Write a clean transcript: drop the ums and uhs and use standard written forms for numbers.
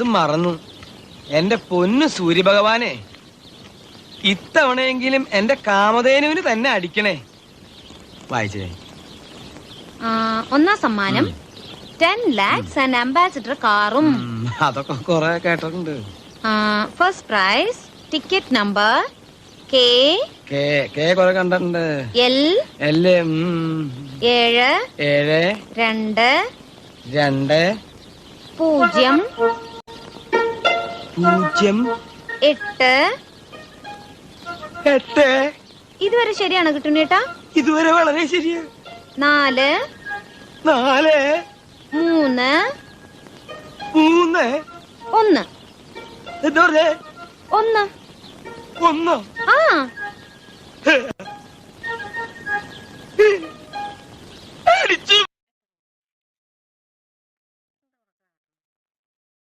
അത് മറന്നു. എന്റെ പൊന്നു സൂര്യഭഗവാനെ, ഇത്തവണയെങ്കിലും എന്റെ കാമധേനുവിന് തന്നെ അടിക്കണേ. വായിച്ചേ. ഒന്നാം സമ്മാനം 10 lakhs and ambassador കാറും. അതൊക്കെ കൊറേ കേട്ടിട്ടുണ്ട്. First prize ticket number K കൊറേ കണ്ടിട്ടുണ്ട്. L 7 2 2 0 8 ഇതുവരെ ശരിയാണോ കിട്ടുന്നേട്ടാ? ഇതുവരെ വളരെ ശരിയാ. 4 3 1 1 എന്താ പറഞ്ഞേ? 1 1. ആ